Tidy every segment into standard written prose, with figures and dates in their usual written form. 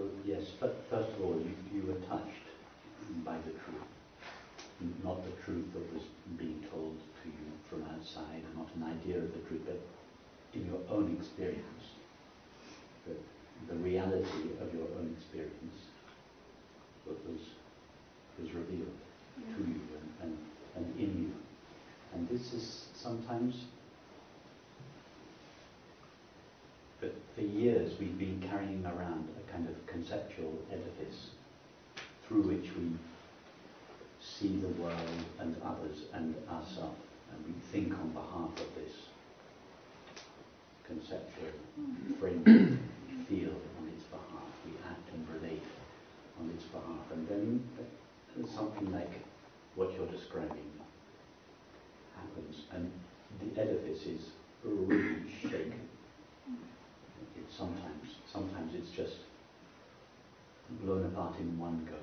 So yes, first of all, you were touched by the truth. Not the truth that was being told to you from outside, not an idea of the truth, but in your own experience. The reality of your own experience was revealed to you and in you. And this is sometimes, but for years we've been carrying around a kind of conceptual edifice through which we see the world and others and ourselves, and we think on behalf of this conceptual framework, feel on its behalf, we act and relate on its behalf, and then something like what you're describing happens, and the edifice is really shaken. It's sometimes it's just blown apart in one go.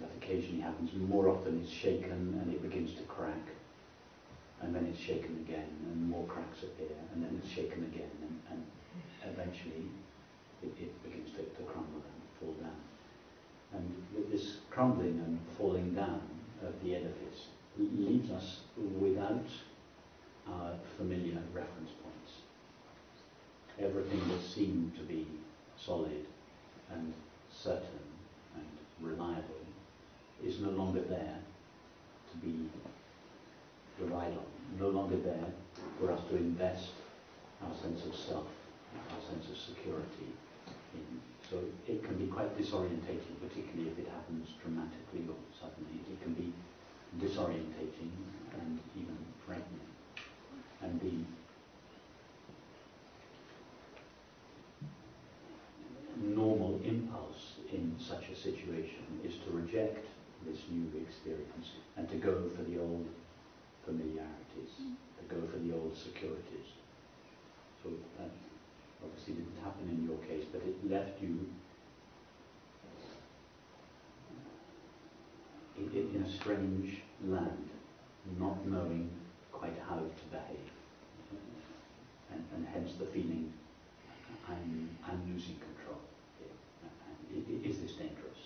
That occasionally happens. More often it's shaken and it begins to crack, and then it's shaken again, and more cracks appear, and then it's shaken again, and eventually it begins to crumble and fall down. And this crumbling and falling down of the edifice leaves us without our familiar reference points. Everything that seemed to be solid and certain and reliable is no longer there to be relied on, no longer there for us to invest our sense of self, our sense of security in. So it can be quite disorientating, particularly if it happens dramatically or suddenly. It can be disorientating and even frightening. And the normal impulse in such a situation is to reject this new experience and to go for the old familiarities, to go for the old securities. So that obviously didn't happen in your case, but it left you in a strange land, not knowing quite how to behave, and hence the feeling, I'm losing control here. Is this dangerous?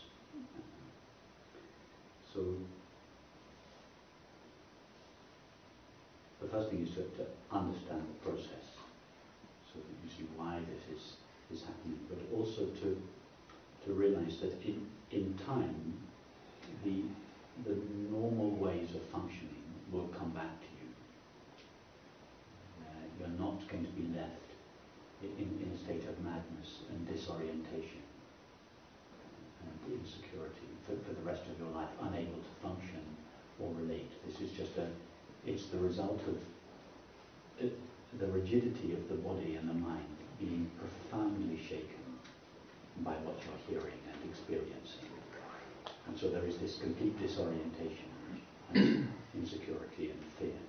So the first thing is to understand the process, so that you see why this is happening, but also to realize that in time the normal ways of functioning will come back to you. You're not going to be left in a state of madness and disorientation and insecurity for the rest of your life, unable to function or relate. This is just it's the result of the rigidity of the body and the mind being profoundly shaken by what you're hearing and experiencing. And so there is this complete disorientation and insecurity and fear.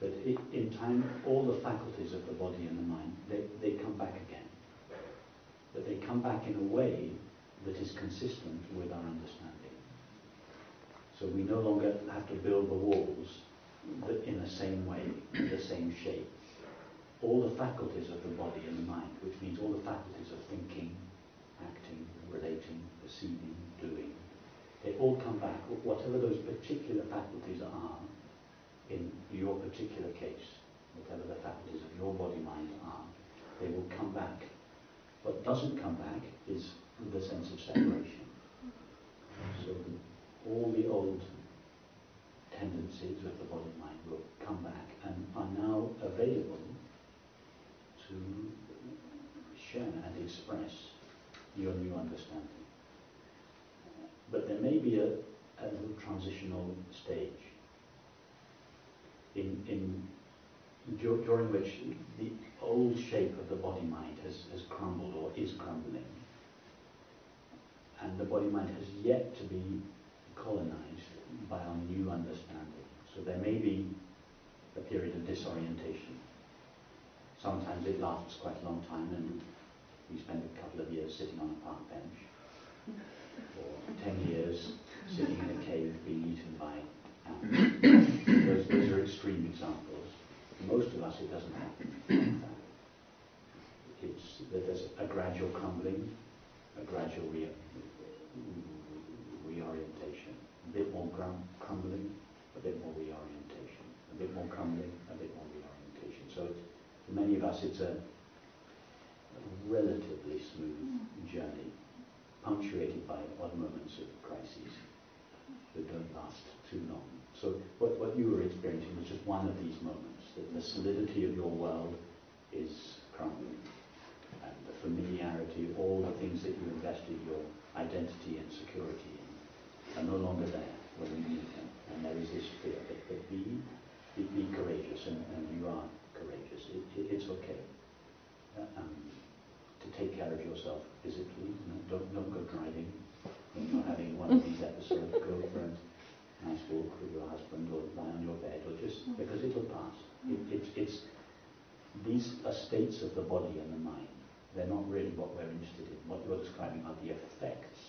But in time, all the faculties of the body and the mind, they come back again. But they come back in a way that is consistent with our understanding. So we no longer have to build the walls in the same way, the same shape. All the faculties of the body and the mind, which means all the faculties of thinking, acting, relating, perceiving, doing, they all come back. Whatever those particular faculties are, in your particular case, whatever the faculties of your body-mind are, they will come back. What doesn't come back is the sense of separation. So all the old tendencies of the body-mind will come back and are now available to share and express your new understanding. But there may be a little transitional stage during which the old shape of the body-mind has crumbled or is crumbling, and the body-mind has yet to be colonized by our new understanding. So there may be a period of disorientation. Sometimes it lasts quite a long time, and we spend a couple of years sitting on a park bench, or 10 years sitting in a cave being eaten by animals. Those are extreme examples. Most of us, it doesn't happen like that. there's a gradual crumbling, a gradual reorientation, a bit more crumbling, a bit more reorientation, a bit more crumbling, a bit more reorientation. So for many of us it's a relatively smooth journey, punctuated by odd moments of crises that don't last too long. So what you were experiencing was just one of these moments, that the solidity of your world is crumbling, and the familiarity of all the things that you invested your identity and security in are no longer there when you need them. And there is this fear, but be courageous, and you are courageous. It's okay to take care of yourself physically. Don't go driving. When you're having one of these episodes, go for a nice walk with your husband, or lie on your bed, or just because it'll pass. These are states of the body and the mind. They're not really what we're interested in. What you're describing are the effects,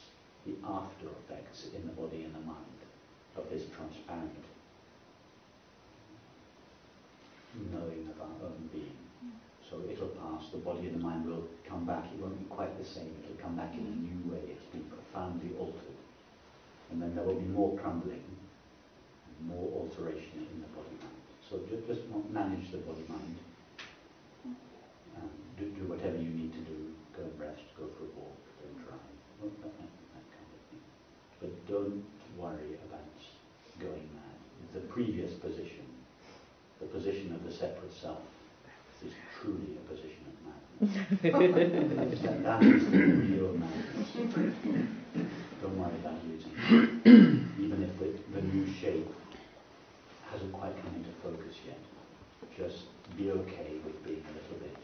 the after effects in the body and the mind of this transparent knowing of our own being. So it'll pass, the body and the mind will come back. It won't be quite the same, it'll come back in a new way. It's been profoundly altered. And then there will be more crumbling, and more alteration in the body-mind. So just manage the body-mind. Do whatever you need to do. Go and rest, go for a walk, go and drive, that kind of thing. But don't worry about going mad. The previous position, the position of the separate self, is truly a position of madness. That is the real madness. Don't worry about losing it. Even if the new shape hasn't quite come into focus yet. Just be okay with being a little bit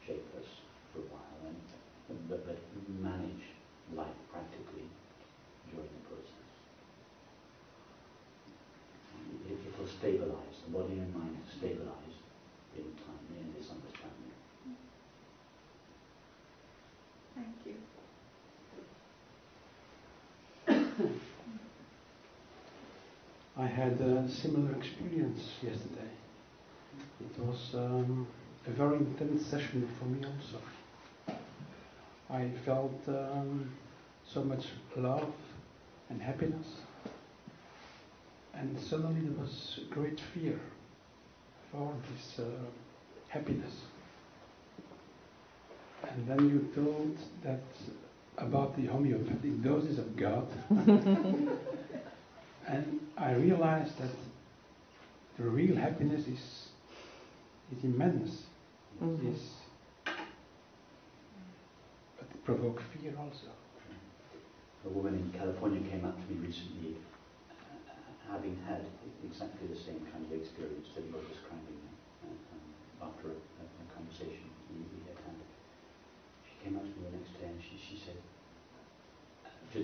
shapeless for a while, but manage life practically during the process. It'll stabilize. The body and mind stabilize in time, in this understanding. Thank you. I had a similar experience yesterday. It was a very intense session for me also. I felt so much love and happiness, and suddenly there was great fear for this happiness. And then you told that about the homeopathic doses of God. And I realized that the real happiness is immense. Mm-hmm. But it provokes fear also. A woman in California came up to me recently, having had exactly the same kind of experience that you're describing after a conversation we had had. She came up to me the next day and she said,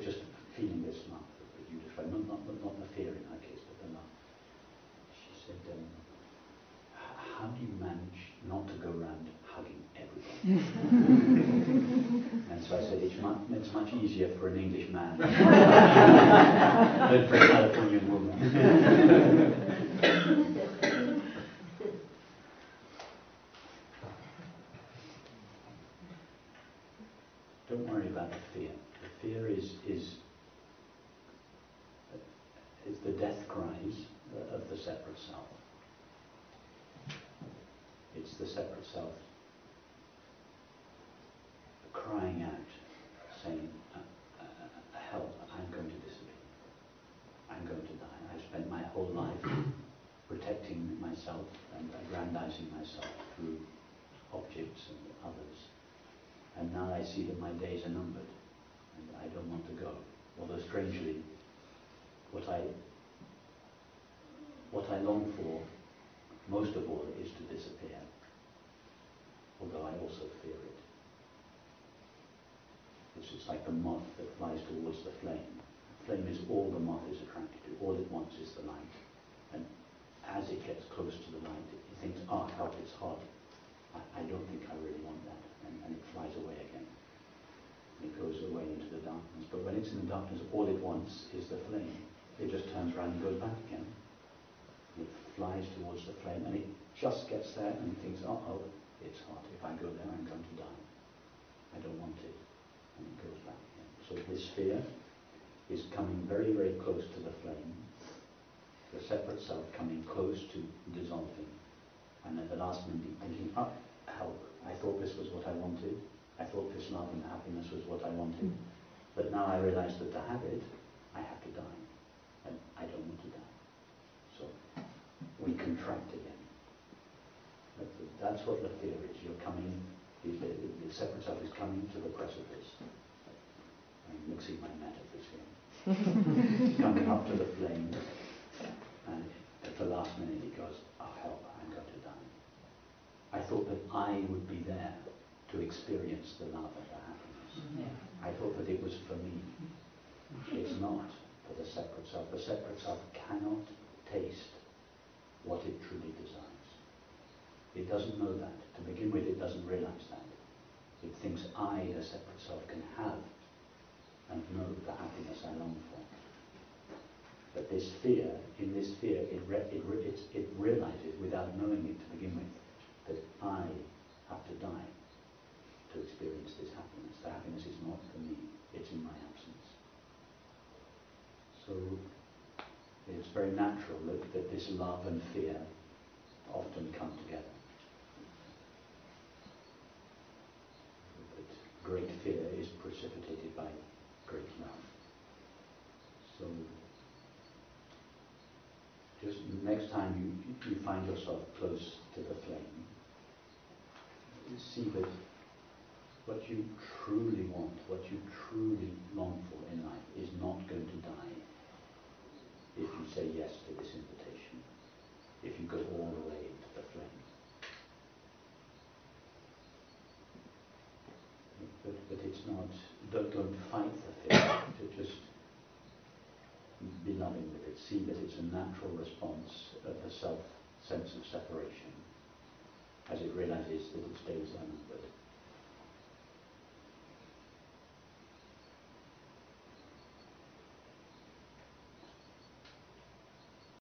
just feeling this love that you described, not the fear in her case, but the love. She said, how do you manage not to go around hugging everybody? And so I said, it's much easier for an English man than for a Californian woman. Don't worry about the fear. The fear is the death cries of the separate self. It's the separate self crying out, saying, help, I'm going to disappear. I'm going to die. I've spent my whole life protecting myself and aggrandizing myself through objects and others. And now I see that my days are numbered and I don't want to go. Although strangely, what I long for most of all is to disappear, although I also fear it. It's like the moth that flies towards the flame. The flame is all the moth is attracted to. All it wants is the light. And as it gets close to the light, it thinks, oh, help, it's hot. I don't think I really want that. And it flies away again. It goes away into the darkness. But when it's in the darkness, all it wants is the flame. It just turns around and goes back again. It flies towards the flame, and it just gets there and thinks, oh, it's hot. If I go there, I'm going to die. I don't want it. And it goes back again. So this fear is coming very, very close to the flame, the separate self coming close to dissolving. And at the last minute thinking, oh, help, I thought this was what I wanted. I thought this love and happiness was what I wanted. But now I realize that to have it, I have to die. And I don't want to die. So we contract again. That's what the fear is. You're coming, the separate self is coming to the precipice. I'm mixing my metaphors here. It's coming up to the flame, and at the last minute it goes, oh help, I'm going to die. I thought that I would be there to experience the love and the happiness. I thought that it was for me. It's not for the separate self. The separate self cannot taste what it truly desires. It doesn't know that. To begin with, it doesn't realize that. It thinks I, the separate self, can have and know the happiness I long for. But this fear, in this fear, it realizes, without knowing it to begin with, that I have to die to experience this happiness. The happiness is not for me, it's in my absence. So it's very natural that this love and fear often come together. But great fear is precipitated by great love. So just next time you find yourself close to the flame, see that what you truly want, what you truly long for in life is not going to die if you say yes to this invitation, if you go all the way to the flame. But it's not, don't fight the fear, to just be loving with it, see that it's a natural response of the self sense of separation as it realizes that its days are numbered.